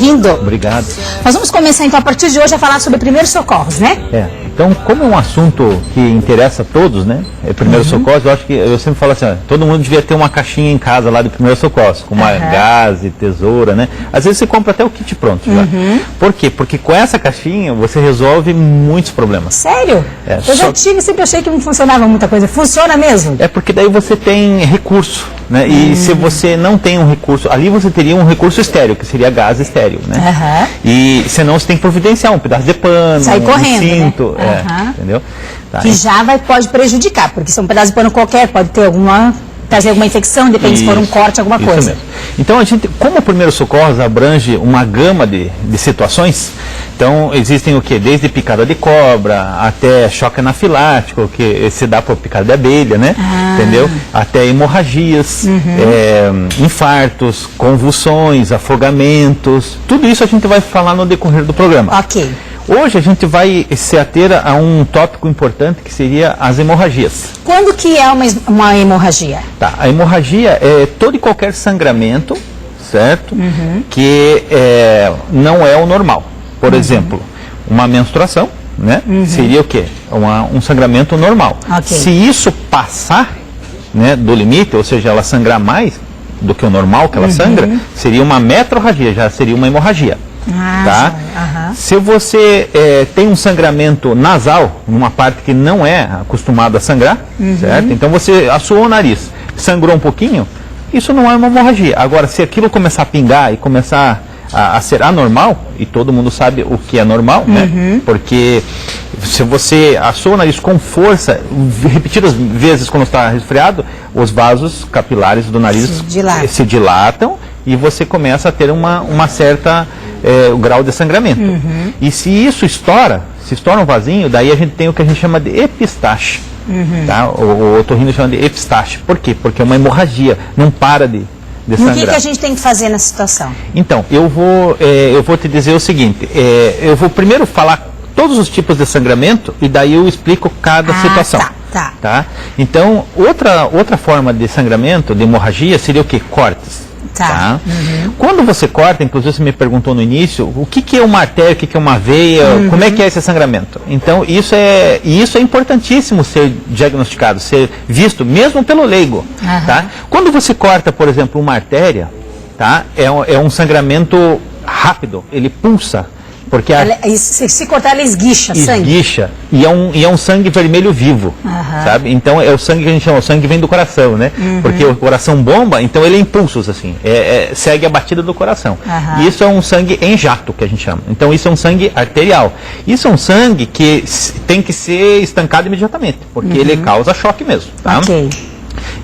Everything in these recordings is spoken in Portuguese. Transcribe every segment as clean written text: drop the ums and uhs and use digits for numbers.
bem-vindo. Obrigado. Nós vamos começar então a partir de hoje a falar sobre primeiros socorros, né? Então, como é um assunto que interessa a todos, né? Primeiros socorros, eu acho que eu sempre falo assim, ó, todo mundo devia ter uma caixinha em casa lá de primeiros socorros, com uma gaze, tesoura, né? Às vezes você compra até o kit pronto já. Por quê? Porque com essa caixinha você resolve muitos problemas. Sério? Eu já tive, sempre achei que não funcionava muita coisa. Funciona mesmo? É porque daí você tem recurso, né? E se você não tem um recurso, ali você teria um recurso estéreo, que seria gás estéreo, né? E senão você tem que providenciar um pedaço de pano, sai correndo, um cinto, né? entendeu? Tá, que já pode prejudicar, porque se é um pedaço de pano qualquer, pode ter trazer alguma infecção, depende se for um corte, alguma coisa. Mesmo. Então, a gente, como o primeiro socorro abrange uma gama de situações, então existem o que? Desde picada de cobra, até choque anafilático, que se dá por picada de abelha, né? Entendeu? Até hemorragias, infartos, convulsões, afogamentos, tudo isso a gente vai falar no decorrer do programa. Ok. Hoje a gente vai se ater a um tópico importante que seria as hemorragias. Quando que é uma hemorragia? Tá, a hemorragia é todo e qualquer sangramento, certo? Que não é o normal. Por exemplo, uma menstruação, né? Seria o quê? Um sangramento normal. Se isso passar, né, do limite, ou seja, ela sangrar mais do que o normal que ela sangra, seria uma metrorragia, já seria uma hemorragia. Tá? Se você tem um sangramento nasal, numa parte que não é acostumada a sangrar, certo? Então você assoou o nariz, sangrou um pouquinho, isso não é uma hemorragia. Agora, se aquilo começar a pingar e começar a ser anormal, e todo mundo sabe o que é normal, né? Porque se você assou o nariz com força, repetidas vezes quando está resfriado, os vasos capilares do nariz se dilatam e você começa a ter uma certa o grau de sangramento. E se isso estoura, se estoura um vasinho, daí a gente tem o que a gente chama de epistaxe. Tá? O otorrino chama de epistaxe. Por quê? Porque é uma hemorragia, não para de sangrar. E o que a gente tem que fazer nessa situação? Então, eu vou te dizer o seguinte, eu vou primeiro falar todos os tipos de sangramento e daí eu explico cada situação. Tá? Então, outra forma de sangramento, de hemorragia, seria o quê? Cortes. Tá? Quando você corta, inclusive você me perguntou no início, o que é uma artéria, o que é uma veia, como é que é esse sangramento? Então, isso é importantíssimo ser diagnosticado, ser visto, mesmo pelo leigo. Tá? Quando você corta, por exemplo, uma artéria, tá? É um sangramento rápido, ele pulsa. Porque se cortar, ela esguicha sangue. Esguicha, e é um sangue vermelho vivo, sabe? Então é o sangue que a gente chama, o sangue vem do coração, né? Porque o coração bomba, então ele é impulsos, assim, segue a batida do coração. E isso é um sangue em jato, que a gente chama. Então isso é um sangue arterial. Isso é um sangue que tem que ser estancado imediatamente, porque ele causa choque mesmo, tá?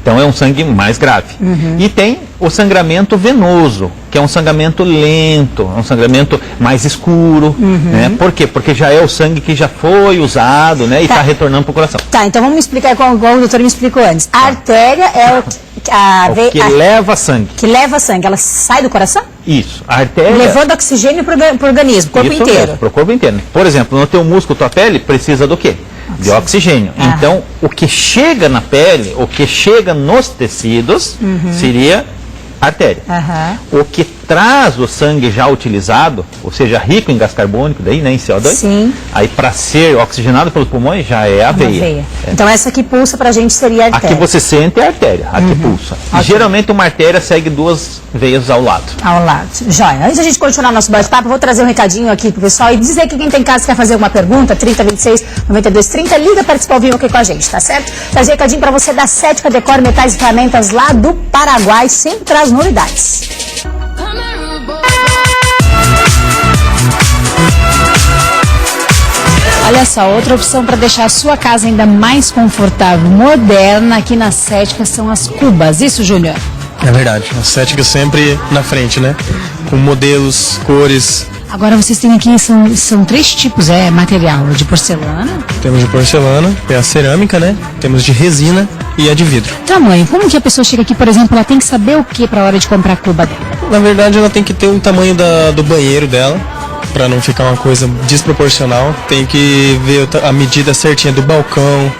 Então é um sangue mais grave. E tem o sangramento venoso, que é um sangramento lento, é um sangramento mais escuro, né? Por quê? Porque já é o sangue que já foi usado, né? E está retornando para o coração. Tá, então vamos explicar igual o doutor me explicou antes. A artéria é o que leva sangue. Que leva sangue, ela sai do coração? Isso, a artéria... Levando oxigênio para o organismo, corpo inteiro. Para o corpo inteiro. Por exemplo, no teu músculo, tua pele precisa do quê? De oxigênio. Então, o que chega na pele, o que chega nos tecidos, seria artéria. O que traz o sangue já utilizado, ou seja, rico em gás carbônico, daí, né, em CO2, aí para ser oxigenado pelos pulmões já é a veia. Então essa que pulsa pra gente seria a artéria. A que você sente é a artéria, a que pulsa. E geralmente uma artéria segue duas veias ao lado. Ao lado. Joia. Antes da gente continuar nosso bate-papo, vou trazer um recadinho aqui pro pessoal e dizer que quem tem em casa quer fazer alguma pergunta, 3026-9230, liga, participa ao vivo aqui com a gente, tá certo? Trazer um recadinho pra você da Cética Decor Metais e Ferramentas lá do Paraguai, sempre traz novidades. Olha só, outra opção para deixar a sua casa ainda mais confortável, moderna, aqui na Cética são as cubas. Isso, Júnior? É verdade, a Cética sempre na frente, né? Com modelos, cores. Agora vocês têm aqui, são três tipos, material, de porcelana? Temos de porcelana, é a cerâmica, né? Temos de resina e a de vidro. Tamanho, como que a pessoa chega aqui, por exemplo, ela tem que saber o que para a hora de comprar a cuba dela? Na verdade, ela tem que ter o tamanho do banheiro dela, para não ficar uma coisa desproporcional. Tem que ver a medida certinha do balcão,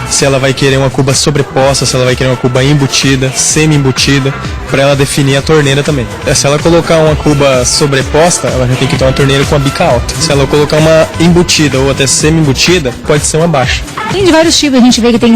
se ela vai querer uma cuba sobreposta, se ela vai querer uma cuba embutida, semi-embutida, para ela definir a torneira também. Se ela colocar uma cuba sobreposta, ela já tem que ter uma torneira com a bica alta. Se ela colocar uma embutida ou até semi-embutida, pode ser uma baixa. Tem de vários tipos, a gente vê que tem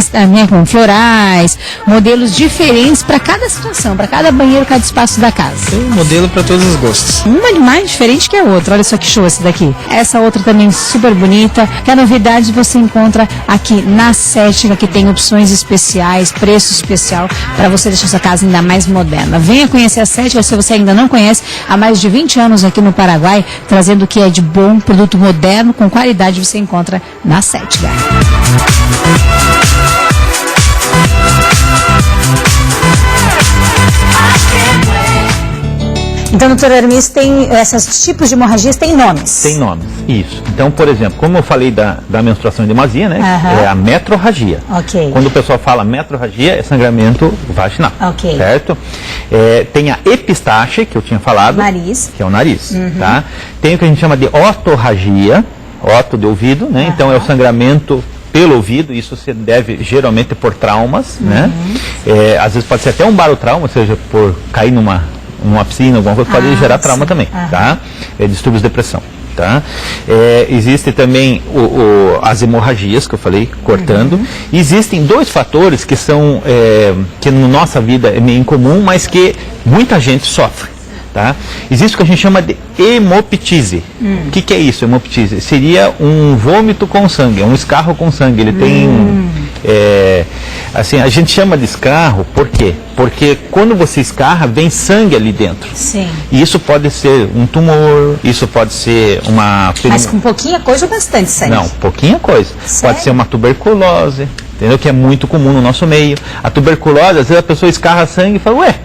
com florais, modelos diferentes para cada situação, para cada banheiro, cada espaço da casa. Tem um modelo para todos os gostos. Uma mais diferente que a outra, olha só que show esse daqui. Essa outra também super bonita, que a novidade você encontra aqui na Cética, que tem opções especiais, preço especial, para você deixar sua casa ainda mais moderna. Venha conhecer a Cética, se você ainda não conhece, há mais de 20 anos aqui no Paraguai, trazendo o que é de bom, produto moderno, com qualidade, você encontra na Cética. Então, doutor Hermes, tem esses tipos de hemorragias, tem nomes? Tem nomes, isso. Então, por exemplo, como eu falei da menstruação em demasia, né? É a metrorragia. Ok. Quando o pessoal fala metrorragia, é sangramento vaginal. Ok. Certo? Tem a epistaxe, que eu tinha falado. Nariz. Que é o nariz, tá? Tem o que a gente chama de otorragia, oto de ouvido, né? Então, é o sangramento pelo ouvido, isso se deve geralmente por traumas, né? Às vezes pode ser até um barotrauma, ou seja, por cair numa piscina, alguma coisa, pode gerar trauma também, tá? Distúrbios de depressão, tá? Existe também as hemorragias, que eu falei, cortando. Existem dois fatores que são, que na nossa vida é meio incomum, mas que muita gente sofre, tá? Existe o que a gente chama de hemoptise. O que é isso, hemoptise? Seria um vômito com sangue, um escarro com sangue. Ele tem... assim, a gente chama de escarro, por quê? Porque quando você escarra, vem sangue ali dentro. Sim. E isso pode ser um tumor, isso pode ser uma... Mas com pouquinha coisa ou bastante sangue? Não, pouquinha coisa. Sério? Pode ser uma tuberculose, entendeu? Que é muito comum no nosso meio. A tuberculose, às vezes a pessoa escarra sangue e fala, ué,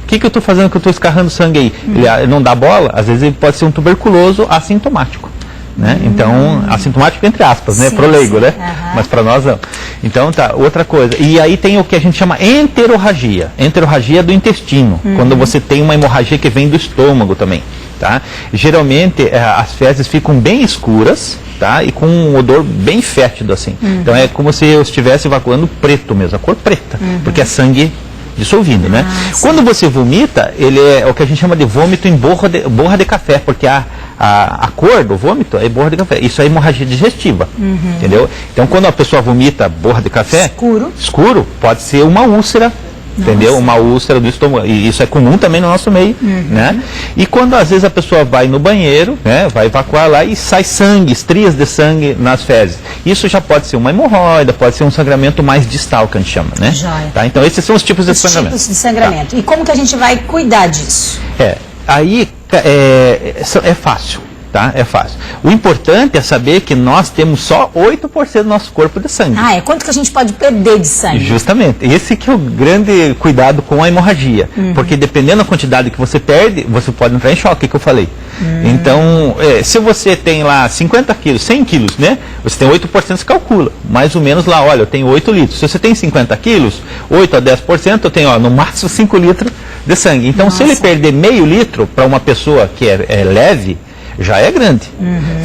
o que eu estou fazendo que eu estou escarrando sangue aí? Ele não dá bola, às vezes ele pode ser um tuberculoso assintomático. Né? Então, assintomático entre aspas, né? Pro leigo, né? Mas para nós não. Então, tá, outra coisa. E aí tem o que a gente chama enterorragia. Enterorragia do intestino. Quando você tem uma hemorragia que vem do estômago também, tá? Geralmente, as fezes ficam bem escuras, tá? E com um odor bem fétido, assim. Então, é como se eu estivesse evacuando preto mesmo, a cor preta. Porque é sangue dissolvindo, né? Quando você vomita, ele é o que a gente chama de vômito em borra de café, porque a cor do vômito é borra de café. Isso é hemorragia digestiva, entendeu? Então, quando a pessoa vomita borra de café, escuro pode ser uma úlcera, entendeu? Uma úlcera do estômago. E isso é comum também no nosso meio, né? E quando às vezes a pessoa vai no banheiro, né? Vai evacuar lá e sai sangue, estrias de sangue nas fezes. Isso já pode ser uma hemorroida, pode ser um sangramento mais distal, que a gente chama, né? Tá? Então, esses são os tipos de sangramento. Tipos de sangramento. Tá. E como que a gente vai cuidar disso? Aí é fácil. Tá? É fácil. O importante é saber que nós temos só 8% do nosso corpo de sangue. Quanto que a gente pode perder de sangue? Justamente. Esse que é o grande cuidado com a hemorragia. Porque dependendo da quantidade que você perde, você pode entrar em choque, que eu falei. Então, se você tem lá 50 quilos, 100 quilos, né? Você tem 8%, você calcula. Mais ou menos lá, olha, eu tenho 8 litros. Se você tem 50 quilos, 8 a 10%, eu tenho, no máximo 5 litros de sangue. Então, se ele perder meio litro para uma pessoa que é leve, já é grande.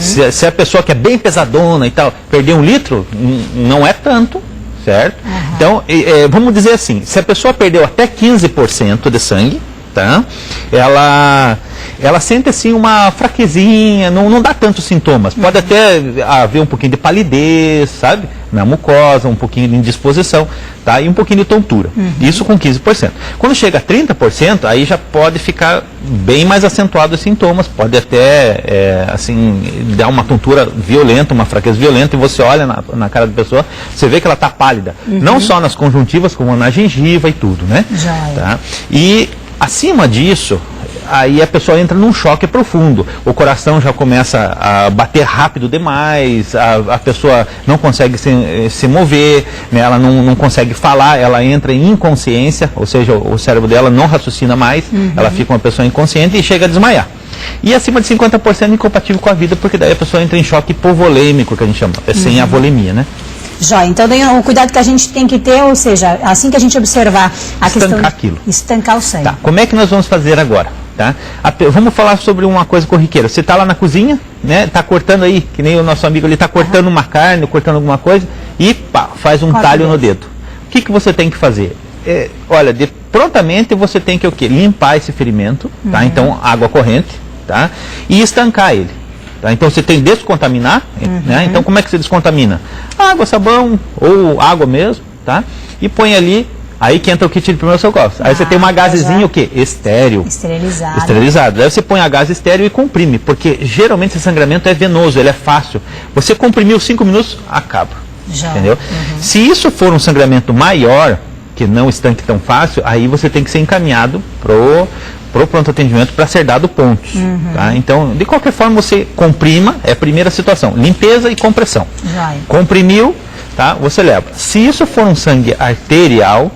Se a pessoa que é bem pesadona e tal, perder 1 litro, não é tanto, certo? Então, vamos dizer assim, se a pessoa perdeu até 15% de sangue, tá? Ela sente assim uma fraquezinha, não dá tantos sintomas. Pode até haver um pouquinho de palidez, sabe? Na mucosa, um pouquinho de indisposição, tá? E um pouquinho de tontura. Isso com 15%. Quando chega a 30%, aí já pode ficar bem mais acentuado os sintomas. Pode até, assim, dar uma tontura violenta, uma fraqueza violenta, e você olha na cara da pessoa, você vê que ela está pálida. Não só nas conjuntivas, como na gengiva e tudo, né? Tá? E acima disso, aí a pessoa entra num choque profundo. O coração já começa a bater rápido demais, a pessoa não consegue se mover, né? Ela não consegue falar, ela entra em inconsciência, ou seja, o cérebro dela não raciocina mais, ela fica uma pessoa inconsciente e chega a desmaiar. E acima de 50% incompatível com a vida, porque daí a pessoa entra em choque hipovolêmico, que a gente chama, sem a volemia, né? Joia, então o cuidado que a gente tem que ter, ou seja, assim que a gente observar a questão aquilo. Estancar o sangue. Tá. Como é que nós vamos fazer agora? Tá? Vamos falar sobre uma coisa corriqueira. Você está lá na cozinha, né? Está cortando aí, que nem o nosso amigo ali está cortando uma carne, cortando alguma coisa, e pá, faz um Corta talho o no dedo. dedo. O que você tem que fazer? Olha, prontamente você tem que o quê? Limpar esse ferimento, tá? Então, água corrente, tá? E estancar ele. Tá? Então, você tem que descontaminar, né? Então, como é que você descontamina? Água, sabão ou água mesmo, tá? E põe ali, aí que entra o kit de primeiros socorros. Aí você tem uma gazezinha o quê? Estéril. Esterilizado. Esterilizado. Aí você põe a gase estéril e comprime, porque geralmente esse sangramento é venoso, ele é fácil. Você comprimiu 5 minutos, acaba. Já. Entendeu? Se isso for um sangramento maior, que não estanque tão fácil, aí você tem que ser encaminhado pro pronto atendimento para ser dado pontos. Tá? Então, de qualquer forma, você comprima, é a primeira situação, limpeza e compressão. Já. Comprimiu, tá? Você leva. Se isso for um sangue arterial,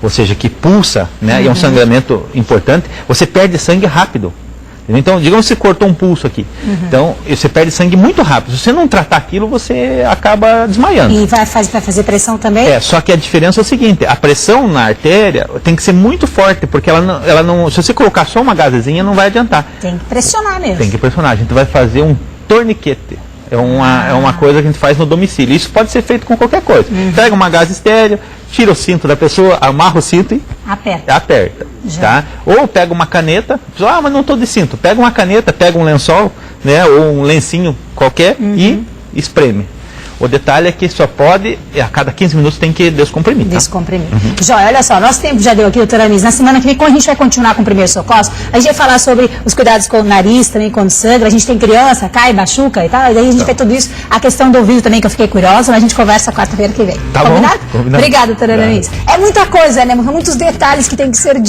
ou seja, que pulsa, né, e é um sangramento importante, você perde sangue rápido. Então, digamos que você cortou um pulso aqui. Então, você perde sangue muito rápido. Se você não tratar aquilo, você acaba desmaiando. E vai fazer pressão também? Só que a diferença é o seguinte, a pressão na artéria tem que ser muito forte, porque ela não, se você colocar só uma gazezinha, não vai adiantar. Tem que pressionar mesmo. Tem que pressionar. A gente vai fazer um torniquete. É uma coisa que a gente faz no domicílio. Isso pode ser feito com qualquer coisa. Pega uma gase estéreo, tira o cinto da pessoa, amarra o cinto e aperta. Tá? Ou pega uma caneta, mas não estou de cinto. Pega uma caneta, pega um lençol, né, ou um lencinho qualquer e espreme. O detalhe é que só pode, a cada 15 minutos tem que descomprimir. Tá? Descomprimir. Joia, olha só, nosso tempo já deu aqui, doutora Anise. Na semana que vem, como a gente vai continuar com o primeiro socorro, a gente vai falar sobre os cuidados com o nariz, também quando sangra. A gente tem criança, cai, machuca e tal. E daí a gente vê tudo isso. A questão do ouvido também, que eu fiquei curiosa, mas a gente conversa quarta-feira que vem. Tá Combinado? bom? Combinado. Obrigada, doutora Anise. É muita coisa, né? Muitos detalhes que tem que ser